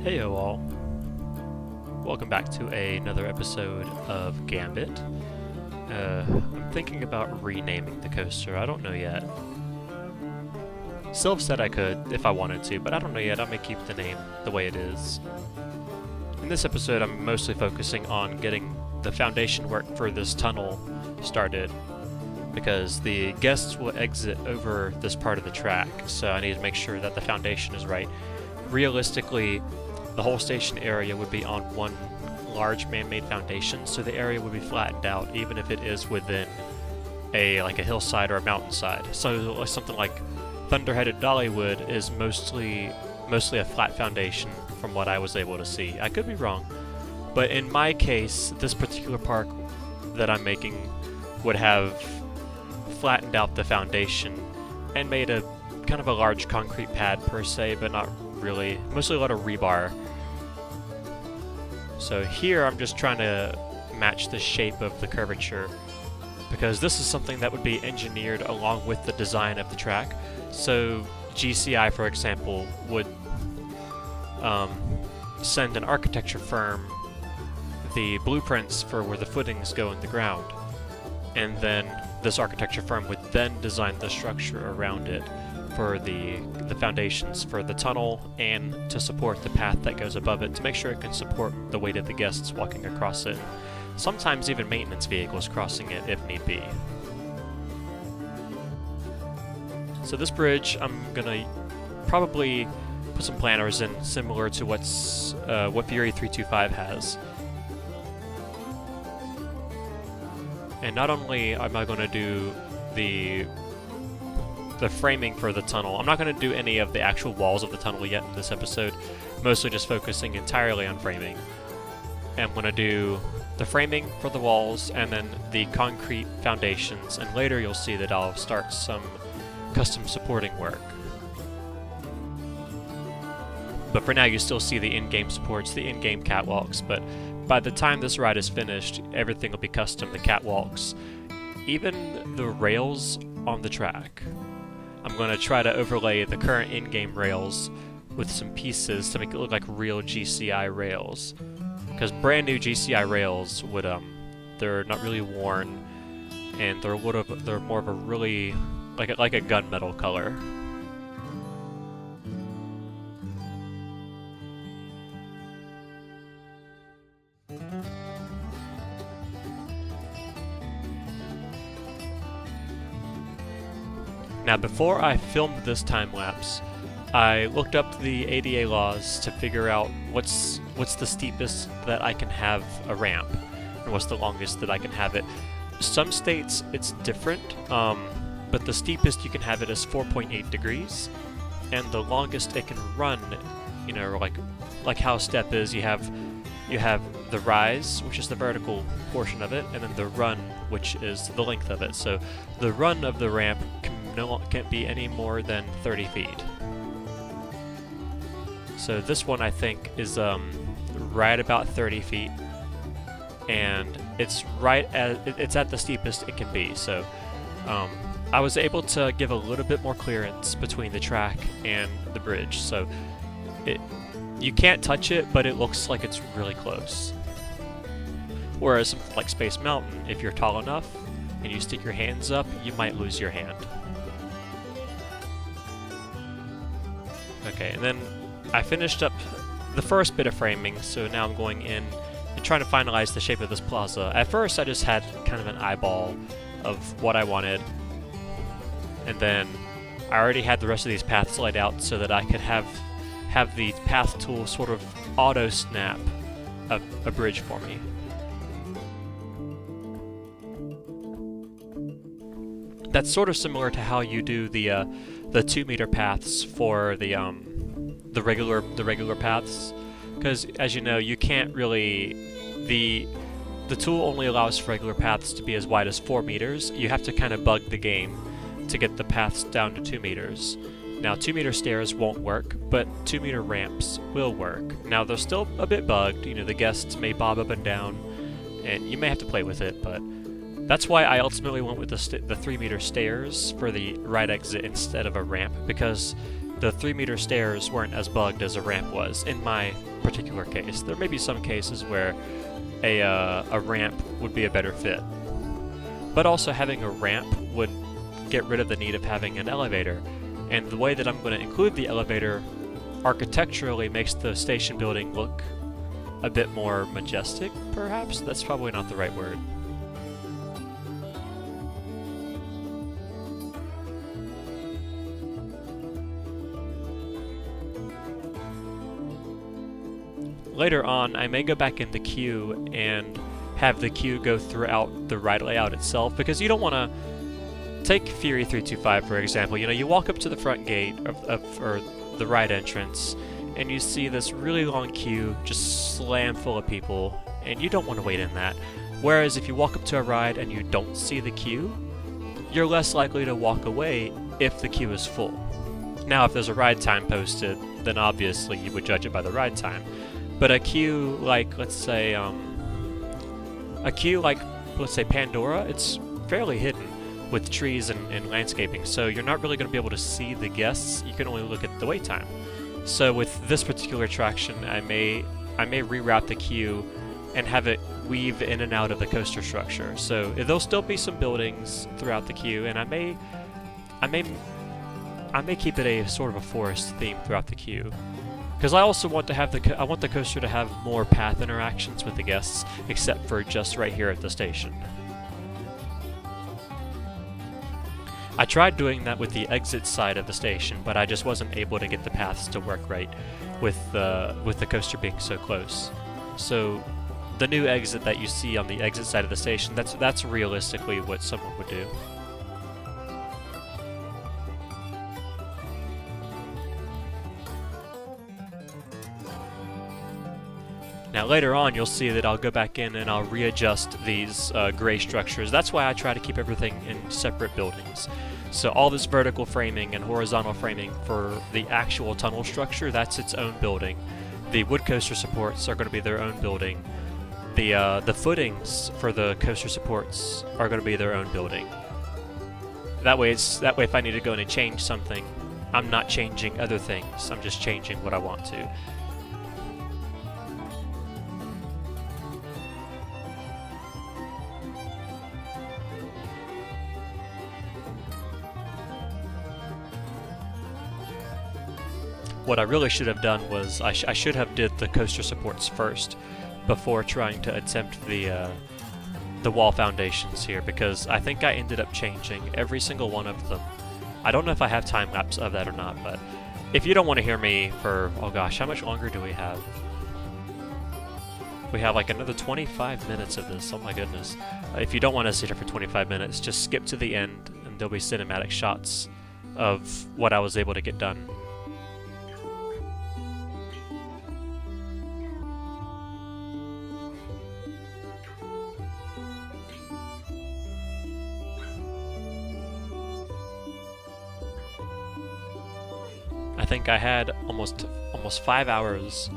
Heyo all. Welcome back to another episode of Gambit. I'm thinking about renaming the coaster. I don't know yet. Sylv said I could if I wanted to, but I don't know yet. I may keep the name the way it is. In this episode, I'm mostly focusing on getting the foundation work for this tunnel started, because the guests will exit over this part of the track, so I need to make sure that the foundation is right. Realistically, the whole station area would be on one large man-made foundation, so the area would be flattened out, even if it is within a hillside or a mountainside. So something like Thunderheaded Dollywood is mostly a flat foundation from what I was able to see. I could be wrong, but in my case, this particular park that I'm making would have flattened out the foundation and made a kind of a large concrete pad per se, but not really. Mostly a lot of rebar. So here I'm just trying to match the shape of the curvature, because this is something that would be engineered along with the design of the track. So GCI, for example, would send an architecture firm the blueprints for where the footings go in the ground, and then this architecture firm would then design the structure around it for the foundations for the tunnel and to support the path that goes above it, to make sure it can support the weight of the guests walking across it. Sometimes even maintenance vehicles crossing it if need be. So this bridge, I'm gonna probably put some planners in, similar to what Fury 325 has. And not only am I going to do the framing for the tunnel, I'm not going to do any of the actual walls of the tunnel yet in this episode, mostly just focusing entirely on framing. And I'm going to do the framing for the walls and then the concrete foundations, and later you'll see that I'll start some custom supporting work. But for now you still see the in-game supports, the in-game catwalks, but by the time this ride is finished, everything will be custom, the catwalks, even the rails on the track. I'm going to try to overlay the current in-game rails with some pieces to make it look like real GCI rails. Because brand new GCI rails would, they're not really worn, and they're more of a really, like a gunmetal color. Now, before I filmed this time-lapse, I looked up the ADA laws to figure out what's the steepest that I can have a ramp, and what's the longest that I can have it. Some states it's different, but the steepest you can have it is 4.8 degrees, and the longest it can run, you know, like how a step is, you have the rise, which is the vertical portion of it, and then the run, which is the length of it. So the run of the ramp can't be any more than 30 feet. So this one I think is right about 30 feet, and it's it's at the steepest it can be. So I was able to give a little bit more clearance between the track and the bridge, so you can't touch it, but it looks like it's really close. Whereas something like Space Mountain, if you're tall enough and you stick your hands up, you might lose your hand. Okay, and then I finished up the first bit of framing, so now I'm going in and trying to finalize the shape of this plaza. At first I just had kind of an eyeball of what I wanted, and then I already had the rest of these paths laid out so that I could have the path tool sort of auto-snap a bridge for me. That's sort of similar to how you do the 2-meter paths for the regular paths, because as you know, you can't really, the tool only allows for regular paths to be as wide as 4 meters. You have to kind of bug the game to get the paths down to 2 meters. Now 2-meter stairs won't work, but 2-meter ramps will work. Now they're still a bit bugged, you know, the guests may bob up and down, and you may have to play with it, but that's why I ultimately went with the 3-meter stairs for the right exit instead of a ramp, because the 3-meter stairs weren't as bugged as a ramp was in my particular case. There may be some cases where a ramp would be a better fit, but also having a ramp would get rid of the need of having an elevator, and the way that I'm going to include the elevator architecturally makes the station building look a bit more majestic, perhaps? That's probably not the right word. Later on, I may go back in the queue and have the queue go throughout the ride layout itself, because you don't want to take Fury 325 for example. You know, you walk up to the front gate or the ride entrance, and you see this really long queue just slam full of people, and you don't want to wait in that. Whereas if you walk up to a ride and you don't see the queue, you're less likely to walk away if the queue is full. Now, if there's a ride time posted, then obviously you would judge it by the ride time. But a queue like, let's say Pandora, it's fairly hidden with trees and landscaping, so you're not really going to be able to see the guests. You can only look at the wait time. So with this particular attraction, I may reroute the queue and have it weave in and out of the coaster structure. So there'll still be some buildings throughout the queue, and I may keep it a sort of a forest theme throughout the queue. Because I also want to have I want the coaster to have more path interactions with the guests, except for just right here at the station. I tried doing that with the exit side of the station, but I just wasn't able to get the paths to work right with the coaster being so close. So the new exit that you see on the exit side of the station, that's realistically what someone would do. Now later on you'll see that I'll go back in and I'll readjust these gray structures. That's why I try to keep everything in separate buildings. So all this vertical framing and horizontal framing for the actual tunnel structure, that's its own building. The wood coaster supports are going to be their own building. The footings for the coaster supports are going to be their own building. That way if I need to go in and change something, I'm not changing other things, I'm just changing what I want to. What I really should have done was I should have did the coaster supports first before trying to attempt the wall foundations here, because I think I ended up changing every single one of them. I don't know if I have time lapse of that or not, but if you don't want to hear me for, oh gosh, how much longer do we have? We have like another 25 minutes of this, oh my goodness. If you don't want to sit here for 25 minutes, just skip to the end and there'll be cinematic shots of what I was able to get done. I think I had almost 5 hours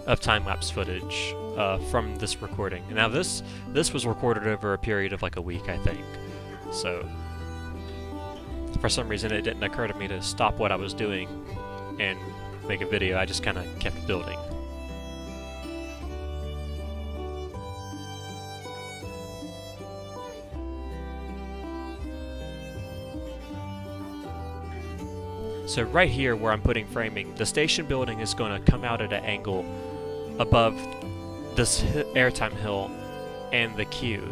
of time-lapse footage from this recording. Now this was recorded over a period of like a week, I think. So for some reason it didn't occur to me to stop what I was doing and make a video. I just kind of kept building. So right here where I'm putting framing, the station building is going to come out at an angle above this airtime hill and the queue.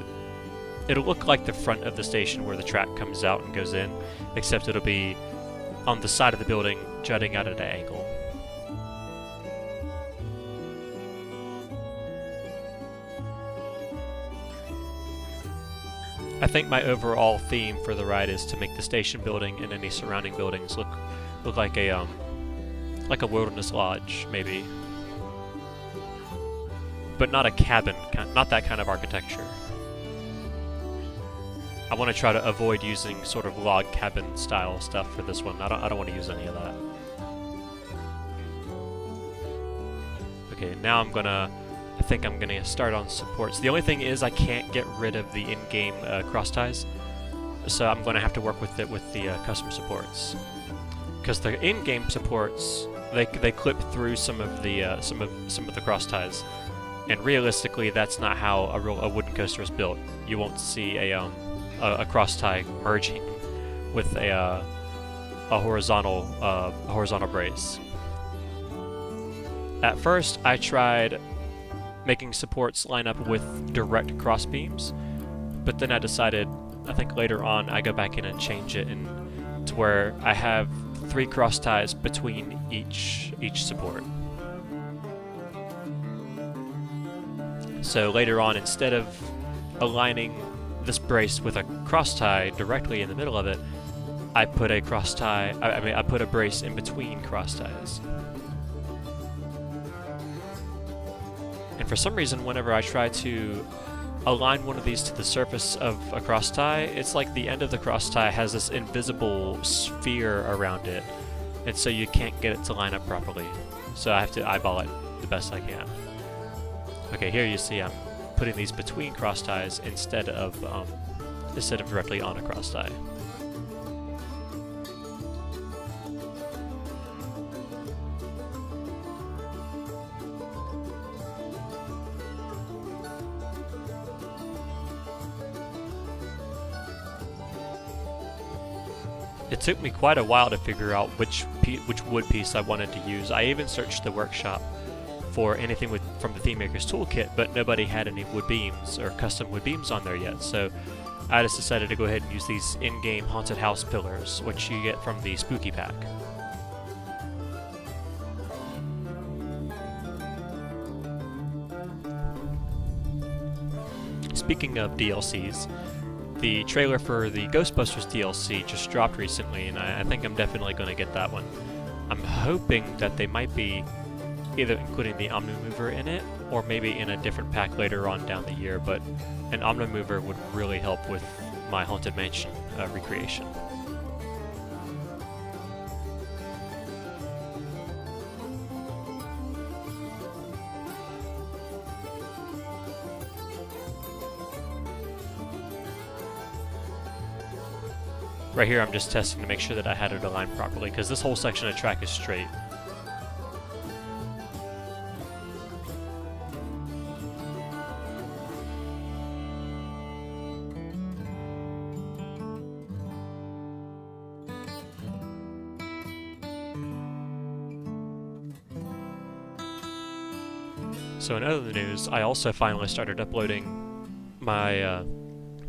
It'll look like the front of the station where the track comes out and goes in, except it'll be on the side of the building jutting out at an angle. I think my overall theme for the ride is to make the station building and any surrounding buildings look like a wilderness lodge, maybe, but not a cabin, not that kind of architecture. I want to try to avoid using sort of log cabin style stuff for this one. I don't want to use any of that. Okay, now I think I'm gonna start on supports. The only thing is I can't get rid of the in-game cross ties, so I'm gonna have to work with it with the custom supports. because the in-game supports they clip through some of the cross ties, and realistically, that's not how a wooden coaster is built. You won't see a cross tie merging with a horizontal brace. At first, I tried making supports line up with direct cross beams, but then I decided, I think later on, I go back in and change it to where I have 3 cross ties between each support. So later on, instead of aligning this brace with a cross tie directly in the middle of it, I put a cross tie, I put a brace in between cross ties. And for some reason, whenever I try to align one of these to the surface of a cross tie, it's like the end of the cross tie has this invisible sphere around it, and so you can't get it to line up properly. So I have to eyeball it the best I can. Okay, here you see I'm putting these between cross ties instead of directly on a cross tie. It took me quite a while to figure out which wood piece I wanted to use. I even searched the workshop for anything from the Theme Maker's Toolkit, but nobody had any wood beams or custom wood beams on there yet, so I just decided to go ahead and use these in-game haunted house pillars, which you get from the Spooky Pack. Speaking of DLCs, the trailer for the Ghostbusters DLC just dropped recently, and I think I'm definitely going to get that one. I'm hoping that they might be either including the Omnimover in it, or maybe in a different pack later on down the year, but an Omnimover would really help with my Haunted Mansion recreation. Right here I'm just testing to make sure that I had it aligned properly, because this whole section of track is straight. So in other news, I also finally started uploading my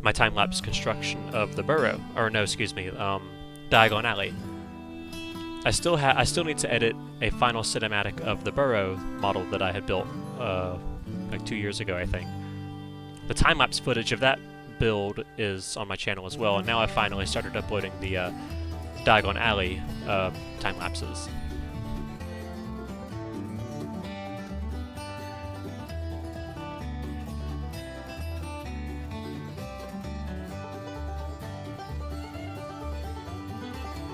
my time-lapse construction of the burrow, or no, excuse me, Diagon Alley. I still need to edit a final cinematic of the burrow model that I had built like 2 years ago, I think. The time-lapse footage of that build is on my channel as well, and now I finally started uploading the Diagon Alley time-lapses.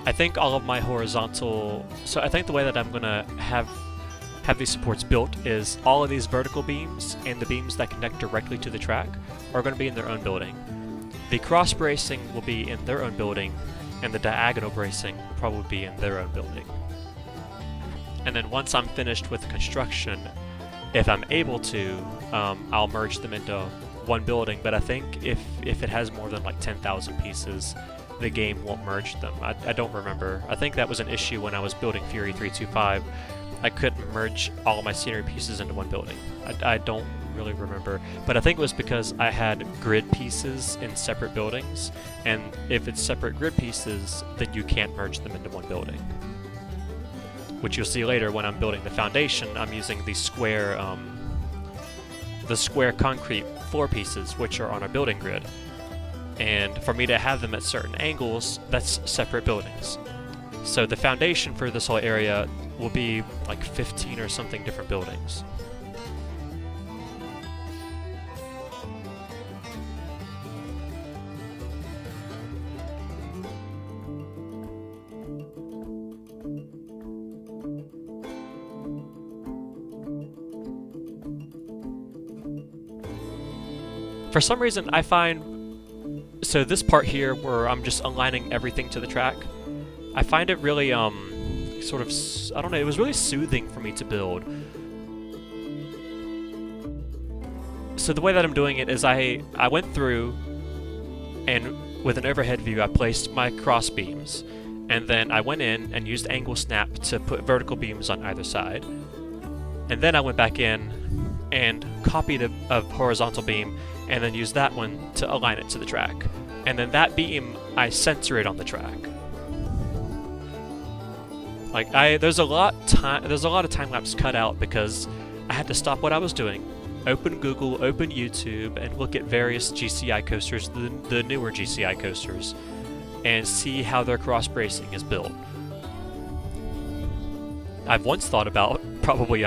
I think all of my horizontal... So I think the way that I'm going to have these supports built is all of these vertical beams and the beams that connect directly to the track are going to be in their own building. The cross bracing will be in their own building, and the diagonal bracing will probably be in their own building. And then once I'm finished with the construction, if I'm able to, I'll merge them into one building, but I think if it has more than like 10,000 pieces, the game won't merge them. I don't remember. I think that was an issue when I was building Fury 325. I couldn't merge all my scenery pieces into one building. I don't really remember, but I think it was because I had grid pieces in separate buildings, and if it's separate grid pieces, then you can't merge them into one building. Which you'll see later when I'm building the foundation. I'm using the square concrete floor pieces, which are on a building grid. And for me to have them at certain angles, that's separate buildings. So the foundation for this whole area will be like 15 or something different buildings. For some reason, I find... So this part here, where I'm just aligning everything to the track, I find it really, sort of, I don't know, it was really soothing for me to build. So the way that I'm doing it is I went through, and with an overhead view I placed my cross beams, and then I went in and used angle snap to put vertical beams on either side, and then I went back in and copied a horizontal beam and then used that one to align it to the track, and then that beam I center it on the track. Like there's a lot of time lapse cut out because I had to stop what I was doing, open Google, open YouTube, and look at various GCI coasters, the newer GCI coasters, and see how their cross bracing is built. I've once thought about probably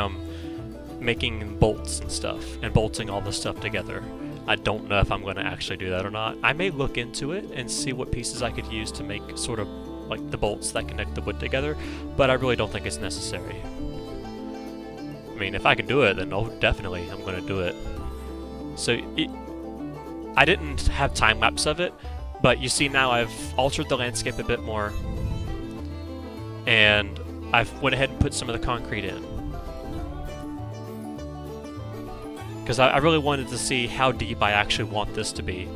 making bolts and stuff and bolting all this stuff together. I don't know if I'm going to actually do that or not. I may look into it and see what pieces I could use to make sort of like the bolts that connect the wood together, but I really don't think it's necessary. I mean, if I can do it, then I'm going to do it. So I didn't have time lapse of it, but you see now I've altered the landscape a bit more, and I've went ahead and put some of the concrete in. Because I really wanted to see how deep I actually want this to be.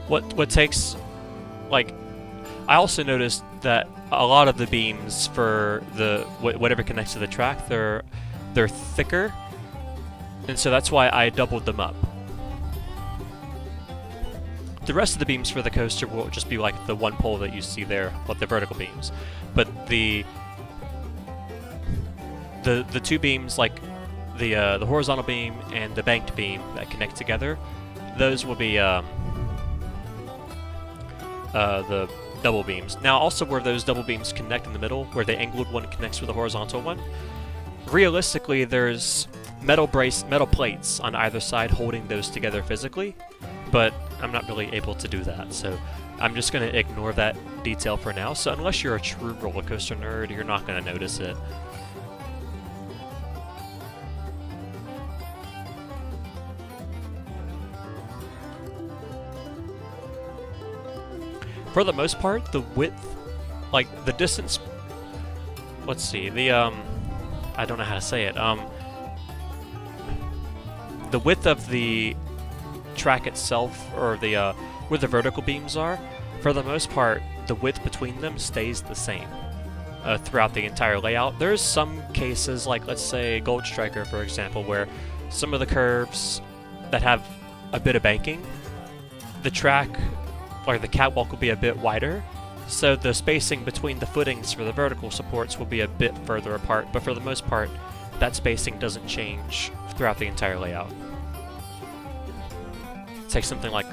What takes, like, I also noticed that a lot of the beams for the whatever connects to the track, they're thicker, and so that's why I doubled them up. The rest of the beams for the coaster will just be like the one pole that you see there, like the vertical beams, but the two beams, like the horizontal beam and the banked beam that connect together, those will be the double beams. Now, also where those double beams connect in the middle, where the angled one connects with the horizontal one, realistically there's metal plates on either side holding those together physically, but I'm not really able to do that, so I'm just going to ignore that detail for now. So unless you're a true roller coaster nerd, you're not going to notice it. For the most part, the width, like the distance, let's see, I don't know how to say it, the width of the track itself, or the where the vertical beams are, for the most part, the width between them stays the same throughout the entire layout. There's some cases, like let's say Gold Striker, for example, where some of the curves that have a bit of banking, the track, or the catwalk, will be a bit wider, so the spacing between the footings for the vertical supports will be a bit further apart, but for the most part, that spacing doesn't change throughout the entire layout. Take something like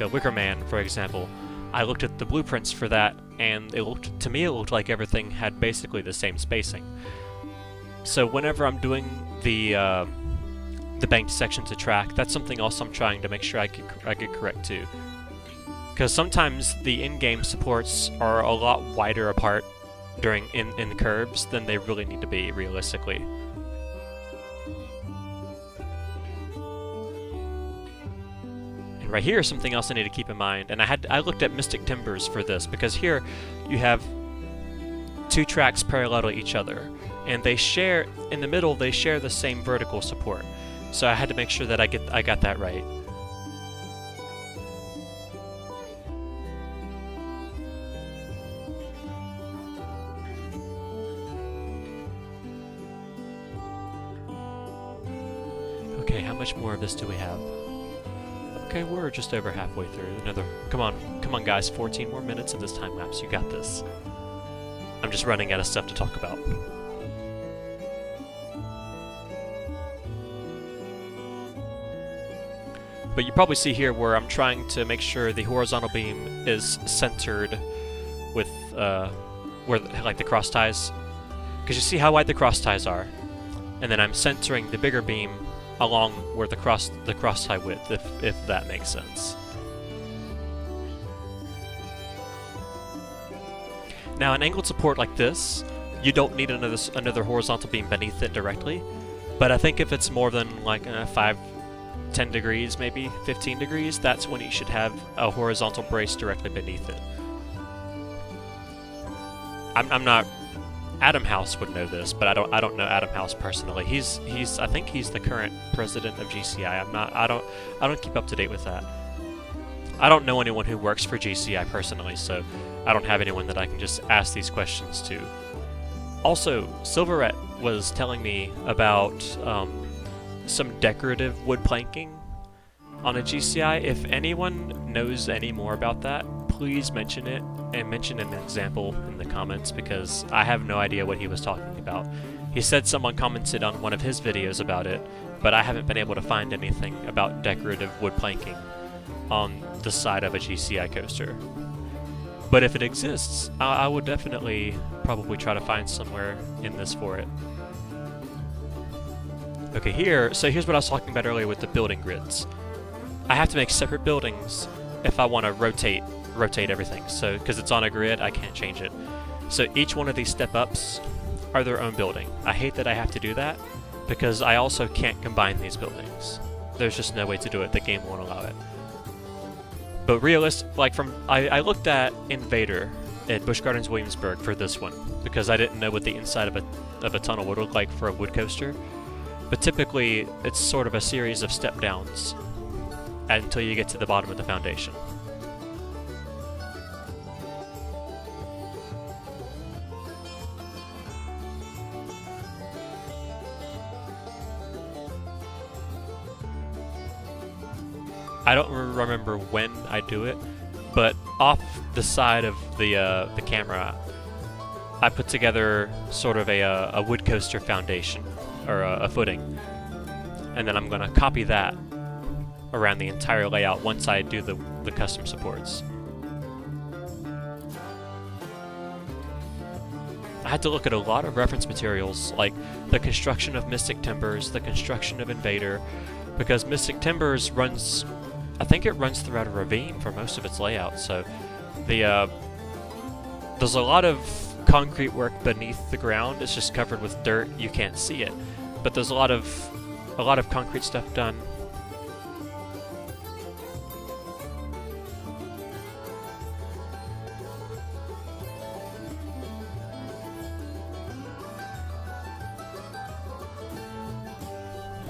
a Wicker Man, for example. I looked at the blueprints for that, and it looked like everything had basically the same spacing. So whenever I'm doing the banked sections of track, that's something else I'm trying to make sure I get correct too. Because sometimes the in-game supports are a lot wider apart in the curves than they really need to be, realistically. And right here is something else I need to keep in mind, and I looked at Mystic Timbers for this, because here you have two tracks parallel to each other, and in the middle they share the same vertical support. So I had to make sure that I got that right. Okay, how much more of this do we have? Okay, we're just over halfway through. Come on guys, 14 more minutes of this time lapse. You got this. I'm just running out of stuff to talk about. But you probably see here where I'm trying to make sure the horizontal beam is centered with where like the cross ties, because you see how wide the cross ties are, and then I'm centering the bigger beam along where the cross tie width, if that makes sense. Now, an angled support like this, you don't need another horizontal beam beneath it directly, but I think if it's more than like 5, 10 degrees, maybe 15 degrees, that's when you should have a horizontal brace directly beneath it. I'm not. Adam House would know this, but I don't know Adam House personally. I think he's the current president of GCI. I don't keep up to date with that. I don't know anyone who works for GCI personally, so I don't have anyone that I can just ask these questions to. Also, Silverette was telling me about some decorative wood planking on a GCI. If anyone knows any more about that, please mention it, and mention an example in the comments, because I have no idea what he was talking about. He said someone commented on one of his videos about it, but I haven't been able to find anything about decorative wood planking on the side of a GCI coaster. But if it exists, I would definitely probably try to find somewhere in this for it. Okay, here's what I was talking about earlier with the building grids. I have to make separate buildings if I want to rotate everything. So, because it's on a grid, I can't change it. So each one of these step-ups are their own building. I hate that I have to do that, because I also can't combine these buildings. There's just no way to do it. The game won't allow it. But I looked at Invader at Busch Gardens Williamsburg for this one, because I didn't know what the inside of a tunnel would look like for a wood coaster. But typically, it's sort of a series of step downs until you get to the bottom of the foundation. I don't remember when I do it, but off the side of the camera, I put together sort of a wood coaster foundation, or a footing, and then I'm going to copy that around the entire layout once I do the custom supports. I had to look at a lot of reference materials, like the construction of Mystic Timbers, the construction of Invader, because Mystic Timbers runs, I think it runs throughout a ravine for most of its layout, so there's a lot of concrete work beneath the ground. It's just covered with dirt, you can't see it, but there's a lot of concrete stuff done.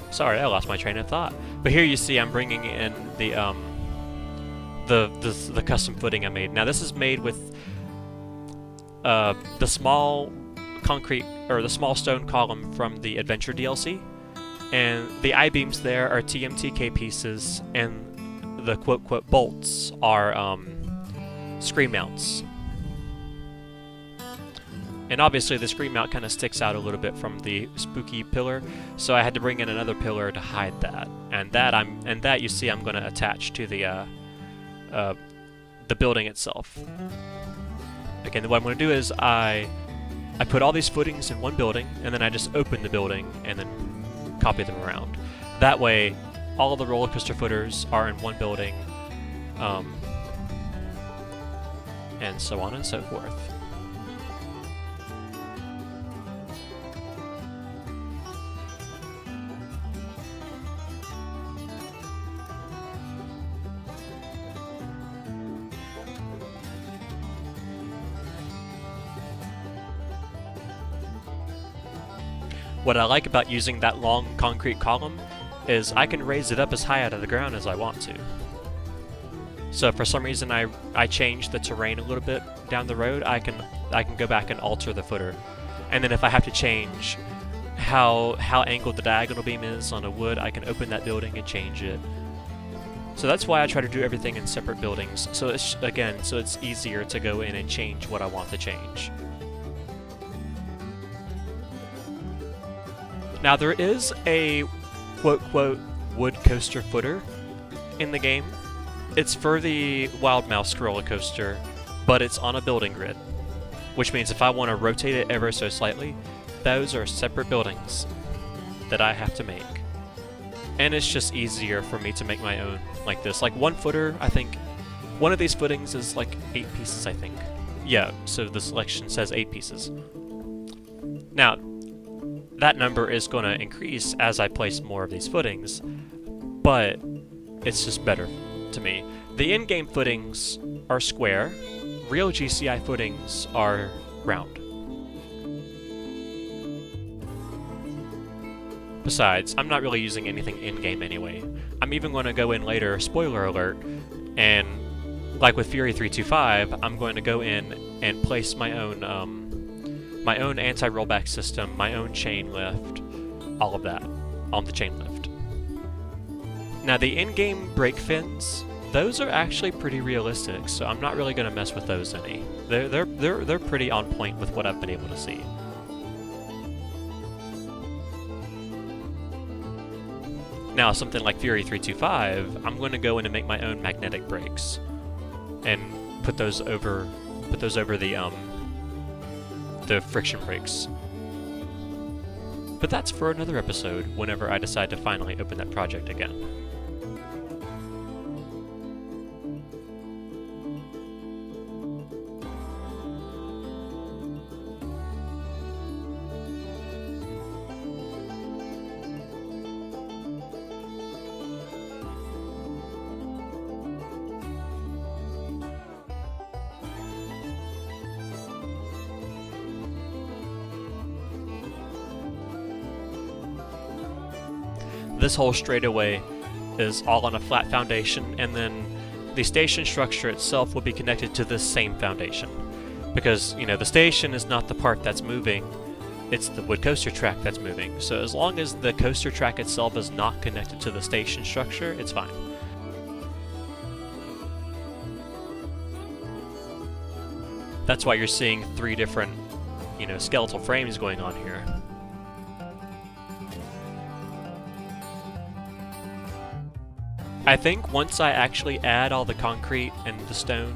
Sorry, I lost my train of thought. But here you see I'm bringing in the custom footing I made. Now this is made with the small concrete, or the small stone column from the Adventure DLC, and the I-beams there are TMTK pieces, and the quote bolts are screen mounts. And obviously the screen mount kind of sticks out a little bit from the spooky pillar, so I had to bring in another pillar to hide that. And that you see I'm going to attach to the building itself. Again, what I'm going to do is I put all these footings in one building, and then I just open the building and then copy them around. That way, all of the roller coaster footers are in one building, and so on and so forth. What I like about using that long concrete column is I can raise it up as high out of the ground as I want to. So if for some reason I change the terrain a little bit down the road, I can go back and alter the footer. And then if I have to change how angled the diagonal beam is on a wood, I can open that building and change it. So that's why I try to do everything in separate buildings. So it's easier to go in and change what I want to change. Now there is a quote wood coaster footer in the game. It's for the Wild Mouse roller coaster, but it's on a building grid, which means if I want to rotate it ever so slightly, those are separate buildings that I have to make. And it's just easier for me to make my own like this. Like one footer, I think one of these footings is like 8 pieces, I think. Yeah, so the selection says 8 pieces. Now, that number is going to increase as I place more of these footings, but it's just better to me. The in-game footings are square, real GCI footings are round. Besides, I'm not really using anything in-game anyway. I'm even going to go in later, spoiler alert, and like with Fury 325, I'm going to go in and place my own anti-rollback system, my own chain lift, all of that on the chain lift. Now the in-game brake fins, those are actually pretty realistic, so I'm not really going to mess with those any. They're pretty on point with what I've been able to see. Now something like Fury 325, I'm going to go in and make my own magnetic brakes and put those over the friction brakes. But that's for another episode whenever I decide to finally open that project again. This whole straightaway is all on a flat foundation, and then the station structure itself will be connected to this same foundation. Because, you know, the station is not the part that's moving, it's the wood coaster track that's moving. So as long as the coaster track itself is not connected to the station structure, it's fine. That's why you're seeing 3 different, you know, skeletal frames going on here. I think once I actually add all the concrete and the stone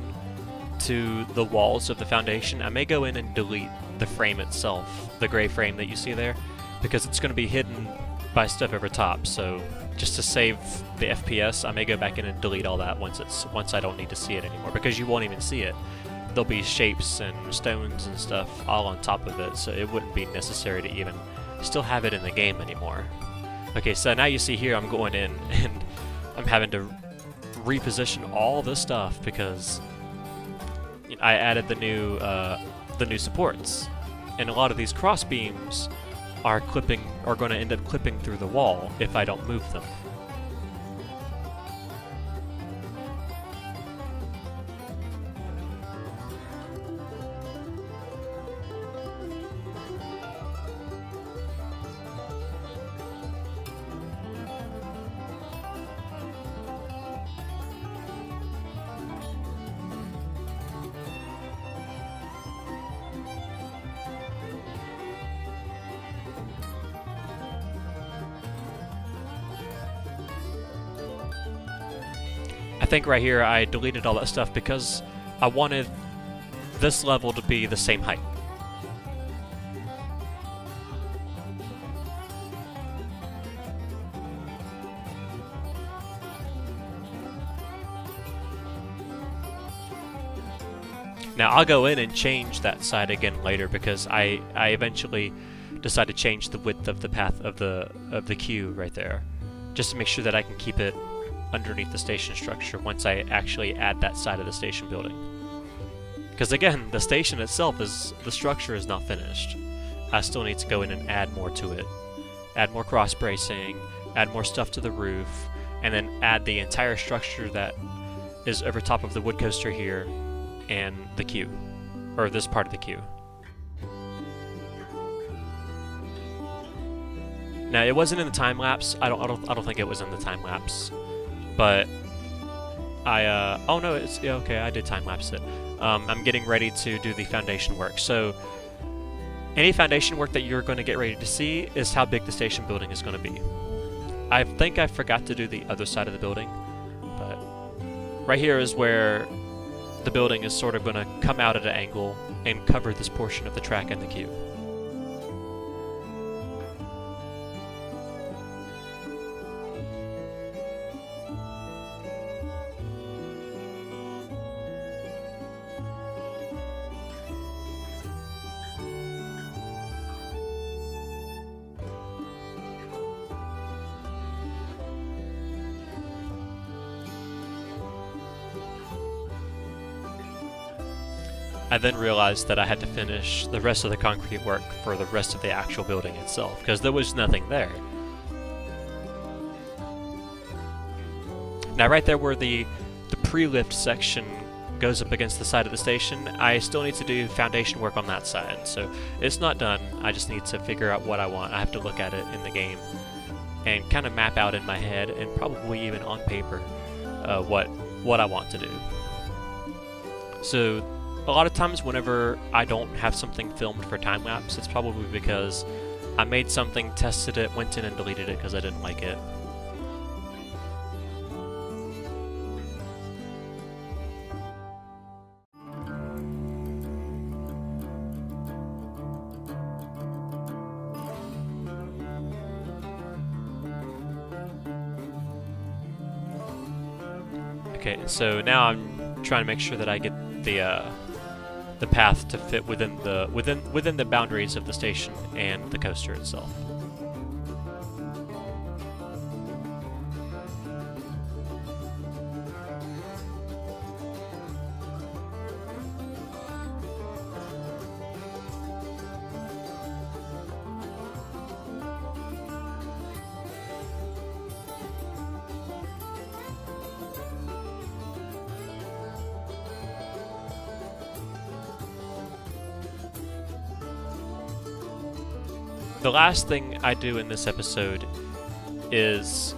to the walls of the foundation, I may go in and delete the frame itself, the gray frame that you see there, because it's going to be hidden by stuff over top. So just to save the FPS, I may go back in and delete all that once I don't need to see it anymore, because you won't even see it. There'll be shapes and stones and stuff all on top of it, so it wouldn't be necessary to even still have it in the game anymore. Okay, so now you see here I'm going in and I'm having to reposition all this stuff because I added the new supports, and a lot of these cross beams are going to end up clipping through the wall if I don't move them. I think right here I deleted all that stuff because I wanted this level to be the same height. Now I'll go in and change that side again later because I eventually decide to change the width of the path of the queue right there, just to make sure that I can keep it underneath the station structure once I actually add that side of the station building. Because again, the station itself the structure is not finished. I still need to go in and add more to it. Add more cross bracing, add more stuff to the roof, and then add the entire structure that is over top of the wood coaster here and the queue, or this part of the queue. Now it wasn't in the time lapse. I don't think it was in the time lapse. But oh no, it's yeah, okay, I did time-lapse it. I'm getting ready to do the foundation work. So any foundation work that you're going to get ready to see is how big the station building is going to be. I think I forgot to do the other side of the building, but right here is where the building is sort of going to come out at an angle and cover this portion of the track and the queue. I then realized that I had to finish the rest of the concrete work for the rest of the actual building itself, because there was nothing there. Now right there where the pre-lift section goes up against the side of the station, I still need to do foundation work on that side. So it's not done, I just need to figure out what I want. I have to look at it in the game and kind of map out in my head, and probably even on paper, what I want to do. So a lot of times whenever I don't have something filmed for time-lapse, it's probably because I made something, tested it, went in and deleted it because I didn't like it. Okay, so now I'm trying to make sure that I get the path to fit within the boundaries of the station and the coaster itself. The last thing I do in this episode is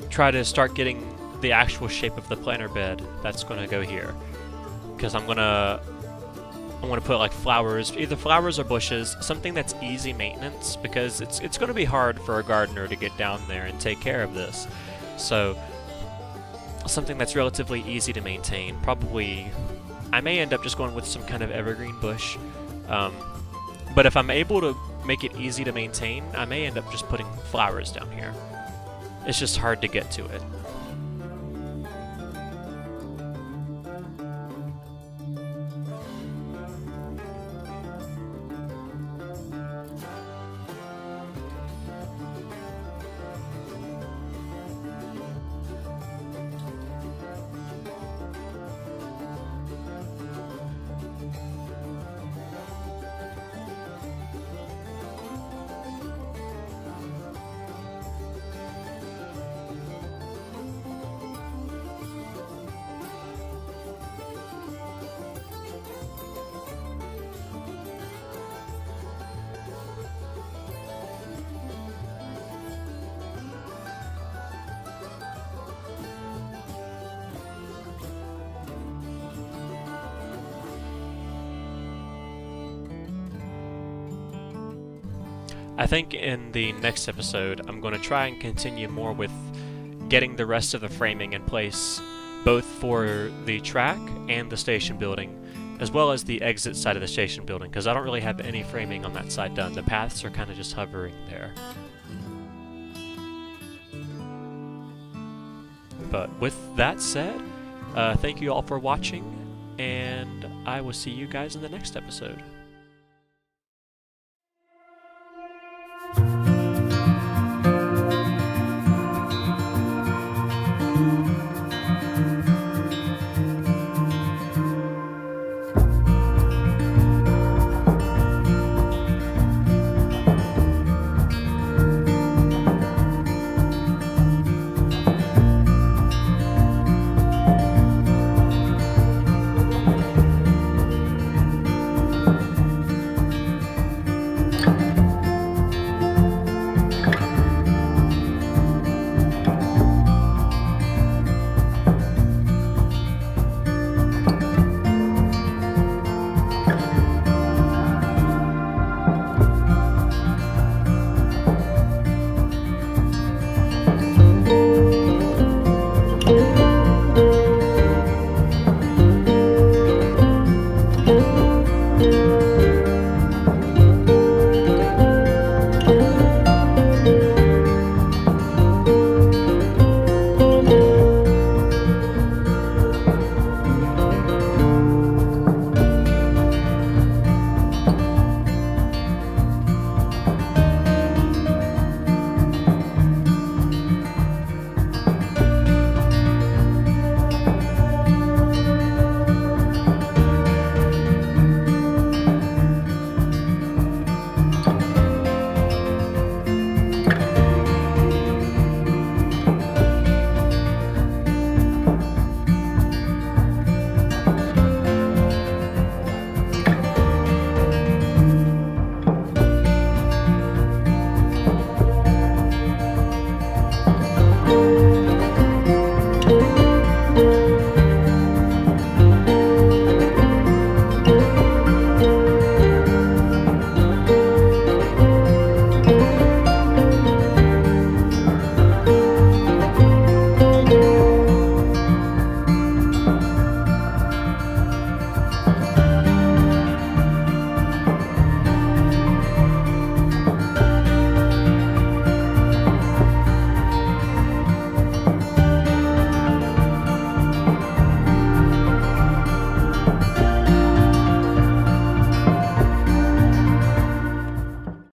try to start getting the actual shape of the planter bed that's going to go here, because I'm gonna put like flowers, either flowers or bushes, something that's easy maintenance, because it's going to be hard for a gardener to get down there and take care of this. So something that's relatively easy to maintain. Probably I may end up just going with some kind of evergreen bush, but if I'm able to make it easy to maintain, I may end up just putting flowers down here. It's just hard to get to it. I think in the next episode, I'm going to try and continue more with getting the rest of the framing in place, both for the track and the station building, as well as the exit side of the station building, because I don't really have any framing on that side done. The paths are kind of just hovering there. But with that said, thank you all for watching, and I will see you guys in the next episode.